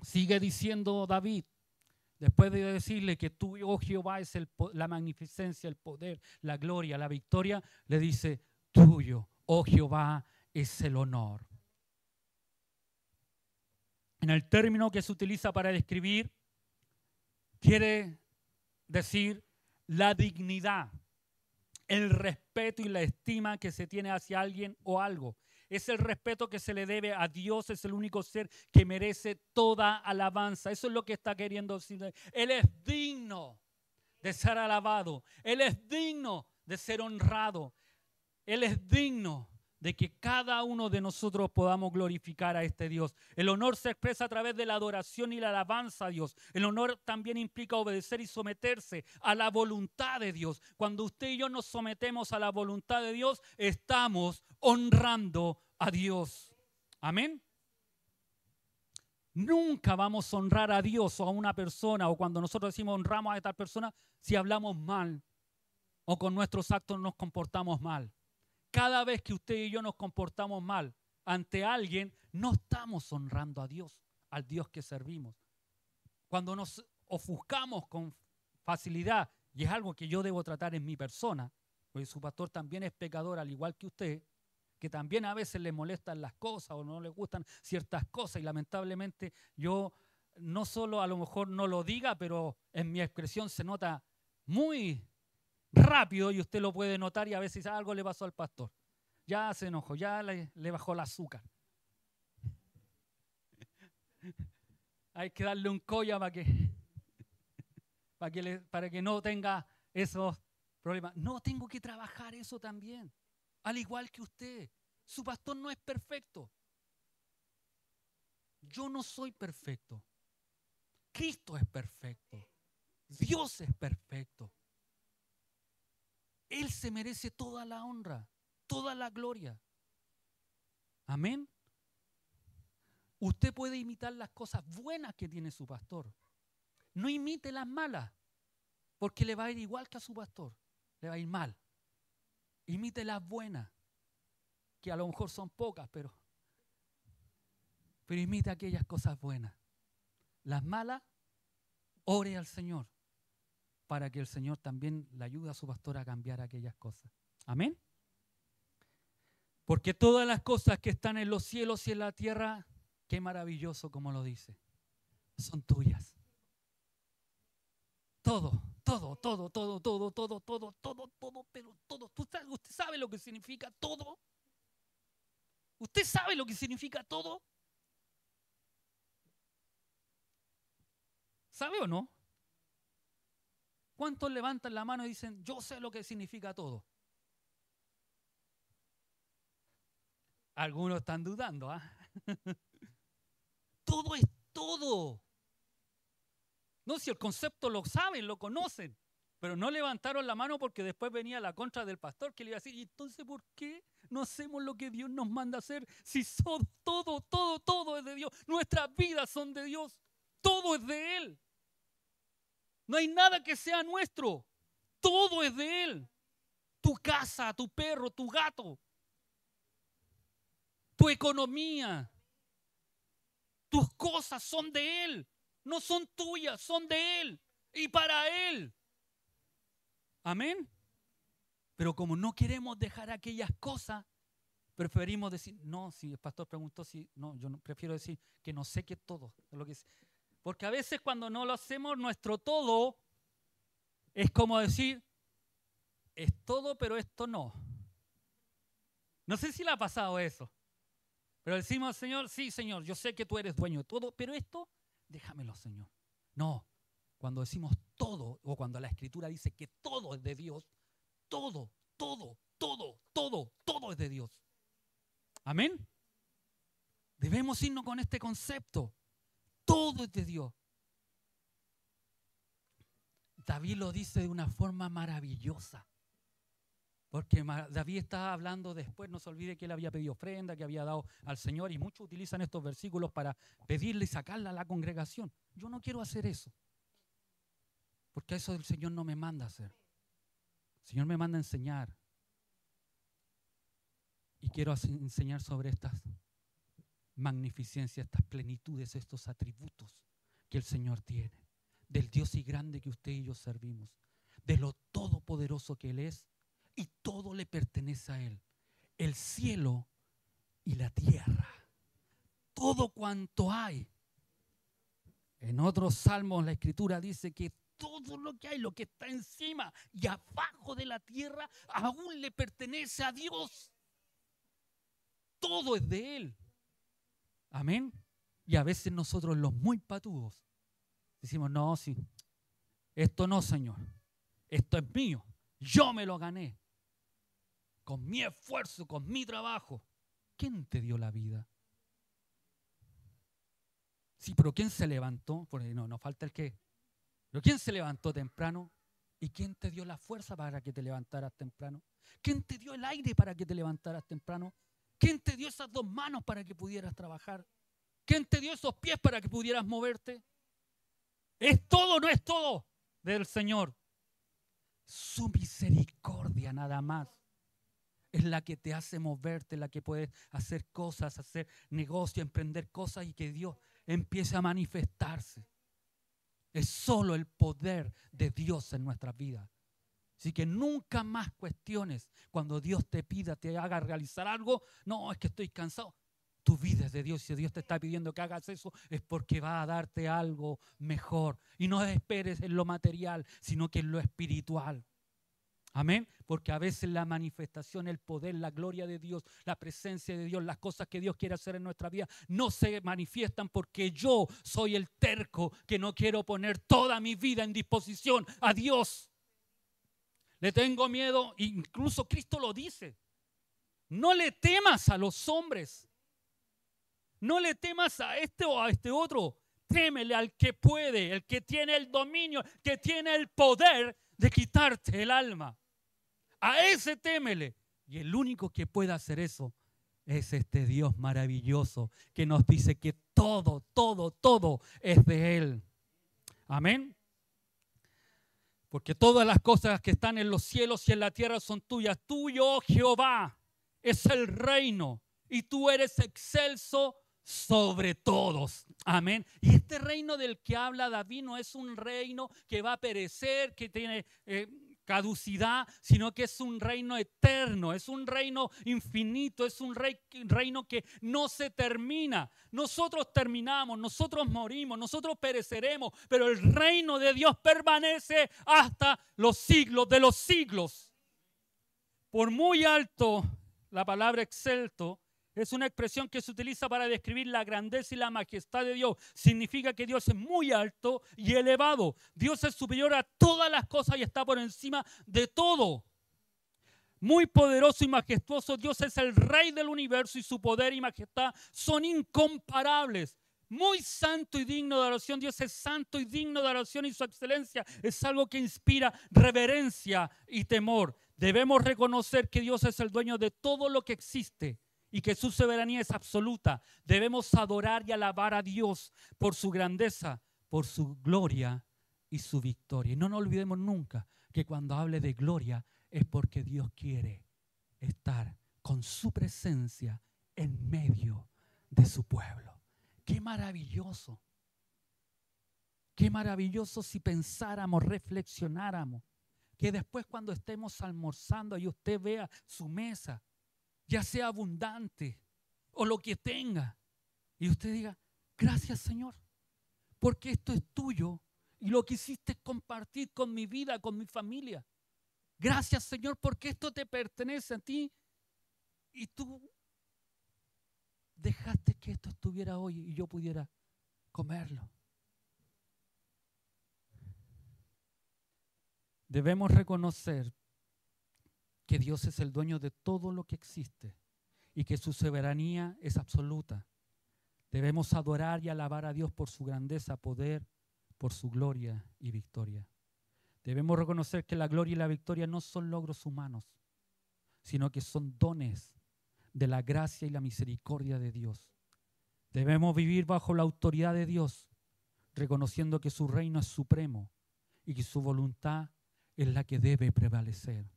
sigue diciendo David, después de decirle que tú, oh Jehová, es la magnificencia, el poder, la gloria, la victoria, le dice, tuyo, oh Jehová, es el honor. En el término que se utiliza para describir, quiere decir la dignidad, el respeto y la estima que se tiene hacia alguien o algo. Es el respeto que se le debe a Dios, es el único ser que merece toda alabanza. Eso es lo que está queriendo decir. Él es digno de ser alabado. Él es digno de ser honrado. Él es digno de que cada uno de nosotros podamos glorificar a este Dios. El honor se expresa a través de la adoración y la alabanza a Dios. El honor también implica obedecer y someterse a la voluntad de Dios. Cuando usted y yo nos sometemos a la voluntad de Dios, estamos honrando a Dios. Amén. Nunca vamos a honrar a Dios o a una persona, o cuando nosotros decimos honramos a esta persona, si hablamos mal o con nuestros actos nos comportamos mal. Cada vez que usted y yo nos comportamos mal ante alguien, no estamos honrando a Dios, al Dios que servimos. Cuando nos ofuscamos con facilidad, y es algo que yo debo tratar en mi persona, porque su pastor también es pecador al igual que usted, que también a veces le molestan las cosas o no le gustan ciertas cosas, y lamentablemente yo no solo a lo mejor no lo diga, pero en mi expresión se nota muy rápido y usted lo puede notar, y a veces algo le pasó al pastor. Ya se enojó, ya le bajó el azúcar. Hay que darle un colla para que no tenga esos problemas. No, tengo que trabajar eso también. Al igual que usted. Su pastor no es perfecto. Yo no soy perfecto. Cristo es perfecto. Dios es perfecto. Él se merece toda la honra, toda la gloria. Amén. Usted puede imitar las cosas buenas que tiene su pastor. No imite las malas, porque le va a ir igual que a su pastor. Le va a ir mal. Imite las buenas, que a lo mejor son pocas, pero imite aquellas cosas buenas. Las malas, ore al Señor, para que el Señor también le ayude a su pastor a cambiar aquellas cosas. Amén. Porque todas las cosas que están en los cielos y en la tierra, qué maravilloso como lo dice, son tuyas. Todo, todo, todo, todo, todo, todo, todo, todo, todo, pero todo. ¿Usted sabe lo que significa todo? ¿Usted sabe lo que significa todo? ¿Sabe o no? ¿Cuántos levantan la mano y dicen, yo sé lo que significa todo? Algunos están dudando, ¿ah? Todo es todo. No, si el concepto lo saben, lo conocen, pero no levantaron la mano porque después venía la contra del pastor que le iba a decir, ¿y entonces por qué no hacemos lo que Dios nos manda hacer si son todo, todo, todo es de Dios? Nuestras vidas son de Dios, todo es de Él. No hay nada que sea nuestro, todo es de Él. Tu casa, tu perro, tu gato, tu economía, tus cosas son de Él. No son tuyas, son de Él y para Él. Amén. Pero como no queremos dejar aquellas cosas, preferimos decir, no, si el pastor preguntó, si no, yo no, prefiero decir que no sé qué todo. Lo que es. Porque a veces cuando no lo hacemos, nuestro todo es como decir, es todo, pero esto no. No sé si le ha pasado eso. Pero decimos al Señor, sí, Señor, yo sé que tú eres dueño de todo, pero esto, déjamelo, Señor. No, cuando decimos todo, o cuando la Escritura dice que todo es de Dios, todo, todo, todo, todo, todo es de Dios. Amén. Debemos irnos con este concepto. Todo es de Dios. David lo dice de una forma maravillosa. Porque David estaba hablando después, no se olvide que él había pedido ofrenda, que había dado al Señor, y muchos utilizan estos versículos para pedirle y sacarla a la congregación. Yo no quiero hacer eso, porque eso el Señor no me manda a hacer. El Señor me manda a enseñar. Y quiero enseñar sobre estas magnificencias, estas plenitudes, estos atributos que el Señor tiene, del Dios y grande que usted y yo servimos, de lo todopoderoso que Él es, y todo le pertenece a Él, el cielo y la tierra, todo cuanto hay. En otros salmos la Escritura dice que todo lo que hay, lo que está encima y abajo de la tierra, aún le pertenece a Dios. Todo es de Él. Amén. Y a veces nosotros los muy patudos decimos, no, sí, esto no, Señor, esto es mío, yo me lo gané, con mi esfuerzo, con mi trabajo. ¿Quién te dio la vida? Sí, pero ¿quién se levantó? Porque no falta el qué. ¿Pero quién se levantó temprano? ¿Y quién te dio la fuerza para que te levantaras temprano? ¿Quién te dio el aire para que te levantaras temprano? ¿Quién te dio esas dos manos para que pudieras trabajar? ¿Quién te dio esos pies para que pudieras moverte? ¿Es todo o no es todo del Señor? Su misericordia nada más es la que te hace moverte, la que puedes hacer cosas, hacer negocio, emprender cosas y que Dios empiece a manifestarse. Es solo el poder de Dios en nuestras vidas. Así que nunca más cuestiones cuando Dios te pida, te haga realizar algo. No, es que estoy cansado. Tu vida es de Dios. Si Dios te está pidiendo que hagas eso, es porque va a darte algo mejor. Y no esperes en lo material, sino que en lo espiritual. Amén. Porque a veces la manifestación, el poder, la gloria de Dios, la presencia de Dios, las cosas que Dios quiere hacer en nuestra vida no se manifiestan porque yo soy el terco que no quiero poner toda mi vida en disposición a Dios. Le tengo miedo, incluso Cristo lo dice. No le temas a los hombres. No le temas a este o a este otro. Témele al que puede, el que tiene el dominio, que tiene el poder de quitarte el alma. A ese témele. Y el único que puede hacer eso es este Dios maravilloso que nos dice que todo, todo, todo es de Él. Amén. Porque todas las cosas que están en los cielos y en la tierra son tuyas. Tuyo, Jehová, es el reino y tú eres excelso sobre todos. Amén. Y este reino del que habla David no es un reino que va a perecer, que tiene caducidad, sino que es un reino eterno, es un reino infinito, es un reino que no se termina. Nosotros terminamos, nosotros morimos, nosotros pereceremos, pero el reino de Dios permanece hasta los siglos de los siglos. Por muy alto, la palabra excelso es una expresión que se utiliza para describir la grandeza y la majestad de Dios. Significa que Dios es muy alto y elevado. Dios es superior a todas las cosas y está por encima de todo. Muy poderoso y majestuoso, Dios es el Rey del universo y su poder y majestad son incomparables. Muy santo y digno de adoración. Dios es santo y digno de adoración y su excelencia es algo que inspira reverencia y temor. Debemos reconocer que Dios es el dueño de todo lo que existe y que su soberanía es absoluta. Debemos adorar y alabar a Dios por su grandeza, por su gloria y su victoria. Y no nos olvidemos nunca que cuando hable de gloria es porque Dios quiere estar con su presencia en medio de su pueblo. ¡Qué maravilloso! ¡Qué maravilloso si pensáramos, reflexionáramos! Que después cuando estemos almorzando y usted vea su mesa, ya sea abundante o lo que tenga, y usted diga, gracias Señor, porque esto es tuyo y lo quisiste compartir con mi vida, con mi familia. Gracias Señor, porque esto te pertenece a ti y tú dejaste que esto estuviera hoy y yo pudiera comerlo. Debemos reconocer que Dios es el dueño de todo lo que existe y que su soberanía es absoluta. Debemos adorar y alabar a Dios por su grandeza, poder, por su gloria y victoria. Debemos reconocer que la gloria y la victoria no son logros humanos, sino que son dones de la gracia y la misericordia de Dios. Debemos vivir bajo la autoridad de Dios, reconociendo que su reino es supremo y que su voluntad es la que debe prevalecer.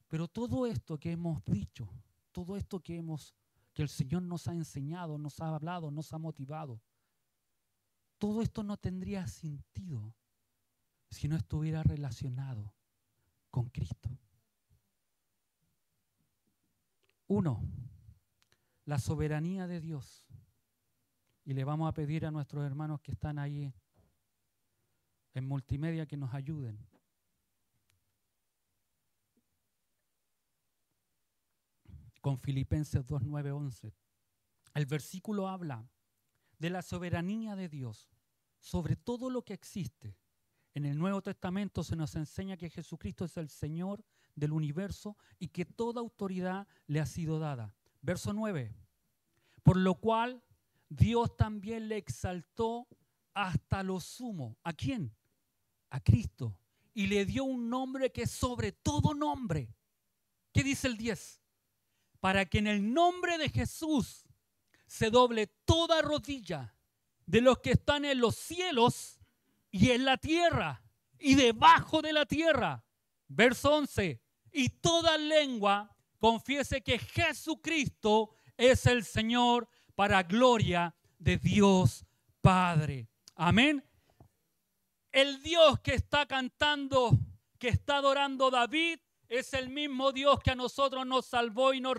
Pero todo esto que hemos dicho, todo esto que el Señor nos ha enseñado, nos ha hablado, nos ha motivado, todo esto no tendría sentido si no estuviera relacionado con Cristo. 1, la soberanía de Dios. Y le vamos a pedir a nuestros hermanos que están ahí en multimedia que nos ayuden. Con Filipenses 2, 9, 11. El versículo habla de la soberanía de Dios sobre todo lo que existe. En el Nuevo Testamento se nos enseña que Jesucristo es el Señor del universo y que toda autoridad le ha sido dada. Verso 9. Por lo cual Dios también le exaltó hasta lo sumo. ¿A quién? A Cristo. Y le dio un nombre que es sobre todo nombre. ¿Qué dice el 10? Para que en el nombre de Jesús se doble toda rodilla de los que están en los cielos y en la tierra y debajo de la tierra. Verso 11. Y toda lengua confiese que Jesucristo es el Señor para gloria de Dios Padre. Amén. El Dios que está cantando, que está adorando David, es el mismo Dios que a nosotros nos salvó y nos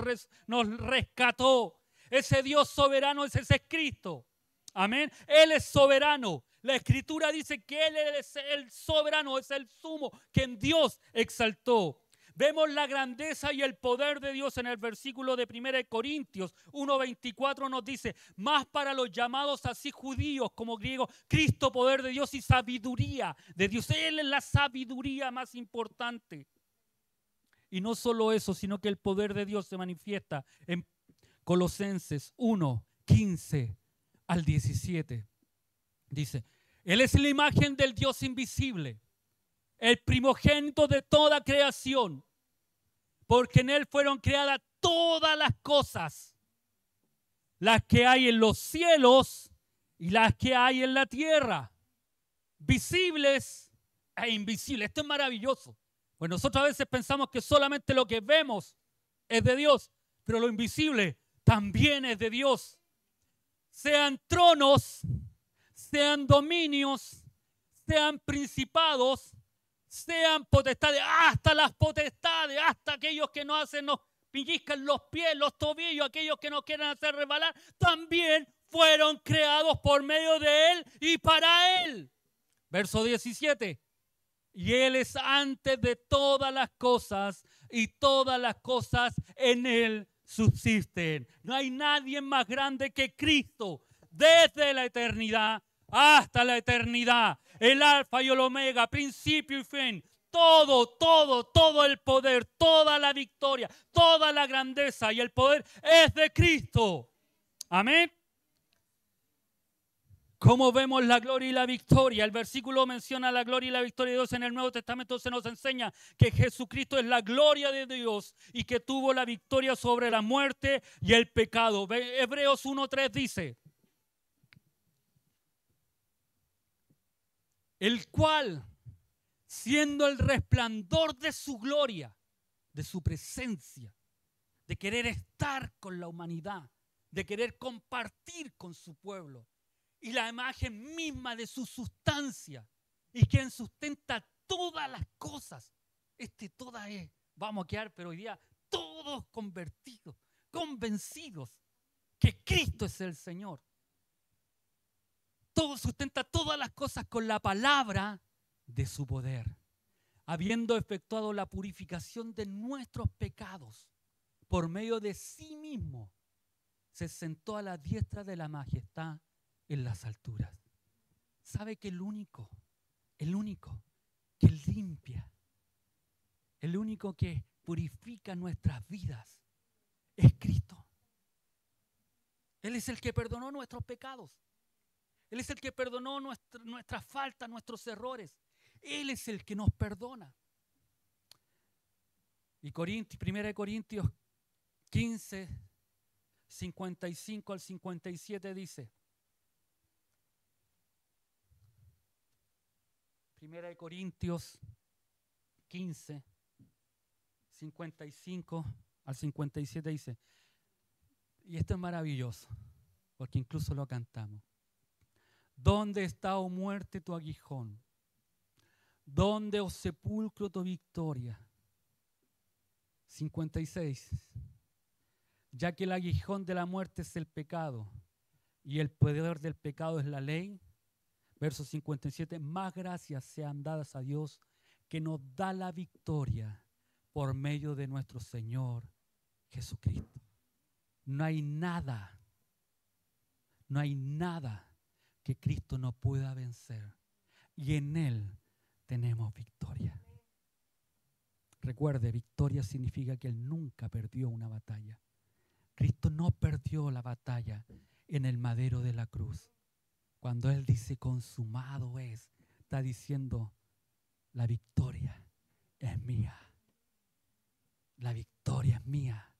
rescató. Ese Dios soberano, ese es Cristo. Amén. Él es soberano. La Escritura dice que Él es el soberano, es el sumo, quien Dios exaltó. Vemos la grandeza y el poder de Dios en el versículo de 1 Corintios 1:24 nos dice, más para los llamados así judíos como griegos, Cristo, poder de Dios y sabiduría de Dios. Él es la sabiduría más importante. Y no solo eso, sino que el poder de Dios se manifiesta en Colosenses 1:15 al 17. Dice, Él es la imagen del Dios invisible, el primogénito de toda creación, porque en Él fueron creadas todas las cosas, las que hay en los cielos y las que hay en la tierra, visibles e invisibles. Esto es maravilloso. Pues nosotros a veces pensamos que solamente lo que vemos es de Dios, pero lo invisible también es de Dios. Sean tronos, sean dominios, sean principados, sean potestades, hasta las potestades, hasta aquellos que nos hacen, nos pellizcan los pies, los tobillos, aquellos que nos quieren hacer resbalar, también fueron creados por medio de Él y para Él. Verso 17. Y Él es antes de todas las cosas y todas las cosas en Él subsisten. No hay nadie más grande que Cristo desde la eternidad hasta la eternidad. El alfa y el omega, principio y fin. Todo el poder, toda la victoria, toda la grandeza y el poder es de Cristo. Amén. ¿Cómo vemos la gloria y la victoria? El versículo menciona la gloria y la victoria de Dios en el Nuevo Testamento. Se nos enseña que Jesucristo es la gloria de Dios y que tuvo la victoria sobre la muerte y el pecado. Hebreos 1:3 dice, el cual, siendo el resplandor de su gloria, de su presencia, de querer estar con la humanidad, de querer compartir con su pueblo, y la imagen misma de su sustancia, y quien sustenta todas las cosas. Toda es, vamos a quedar, pero hoy día todos convertidos, convencidos que Cristo es el Señor. Todo sustenta todas las cosas con la palabra de su poder, habiendo efectuado la purificación de nuestros pecados por medio de sí mismo, se sentó a la diestra de la majestad en las alturas. ¿Sabe que el único que limpia, el único que purifica nuestras vidas es Cristo? Él es el que perdonó nuestros pecados. Él es el que perdonó nuestras faltas, nuestros errores. Él es el que nos perdona. Y 1 Corintios 15, 55 al 57 dice, 1 Corintios 15, 55 al 57 dice, y esto es maravilloso, porque incluso lo cantamos. ¿Dónde está, oh muerte, tu aguijón? ¿Dónde, oh sepulcro, tu victoria? 56. Ya que el aguijón de la muerte es el pecado y el poder del pecado es la ley. Verso 57. Más gracias sean dadas a Dios que nos da la victoria por medio de nuestro Señor Jesucristo. No hay nada que Cristo no pueda vencer. Y en Él tenemos victoria. Recuerde, victoria significa que Él nunca perdió una batalla. Cristo no perdió la batalla en el madero de la cruz. Cuando Él dice consumado es, está diciendo la victoria es mía. La victoria es mía.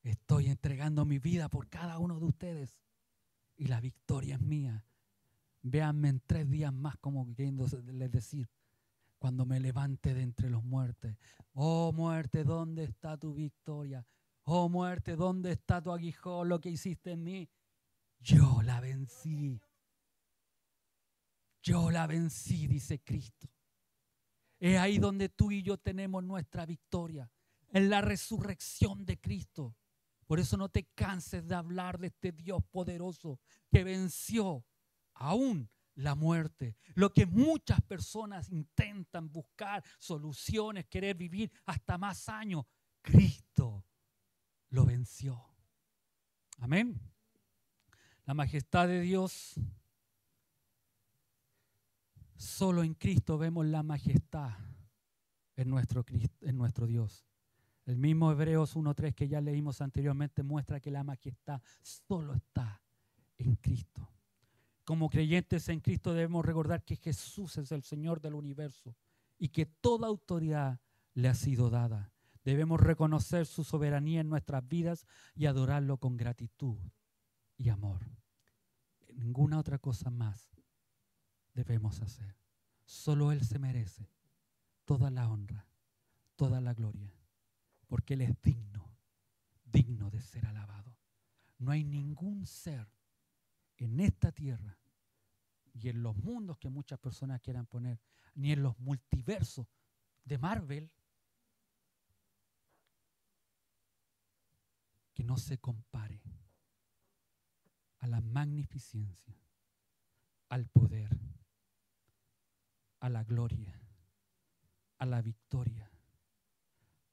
Estoy entregando mi vida por cada uno de ustedes. Y la victoria es mía. Véanme en 3 días más, como queriéndoles decir, cuando me levante de entre los muertos. Oh muerte, ¿dónde está tu victoria? Oh muerte, ¿dónde está tu aguijón, lo que hiciste en mí? Yo la vencí. Yo la vencí, dice Cristo. Es ahí donde tú y yo tenemos nuestra victoria, en la resurrección de Cristo. Por eso no te canses de hablar de este Dios poderoso que venció aún la muerte. Lo que muchas personas intentan buscar soluciones, querer vivir hasta más años, Cristo lo venció. Amén. La majestad de Dios, solo en Cristo vemos la majestad en nuestro Dios. El mismo Hebreos 1:3 que ya leímos anteriormente muestra que la majestad solo está en Cristo. Como creyentes en Cristo debemos recordar que Jesús es el Señor del universo y que toda autoridad le ha sido dada. Debemos reconocer su soberanía en nuestras vidas y adorarlo con gratitud y amor. Ninguna otra cosa más debemos hacer. Solo Él se merece toda la honra, toda la gloria, porque Él es digno de ser alabado. No hay ningún ser en esta tierra y en los mundos que muchas personas quieran poner, ni en los multiversos de Marvel, que no se compare a la magnificencia, al poder, a la gloria, a la victoria,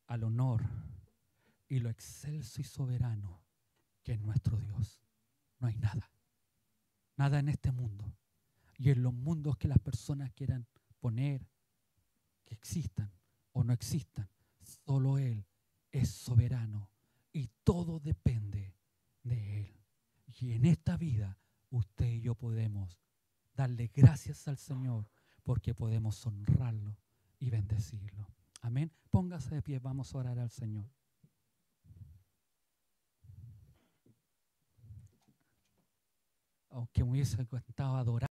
al honor y lo excelso y soberano que es nuestro Dios. No hay nada, nada en este mundo y en los mundos que las personas quieran poner, que existan o no existan, solo Él es soberano y todo depende de Él. Y en esta vida usted y yo podemos darle gracias al Señor porque podemos honrarlo y bendecirlo. Amén. Póngase de pie, vamos a orar al Señor. Aunque me hubiese encantado adorar.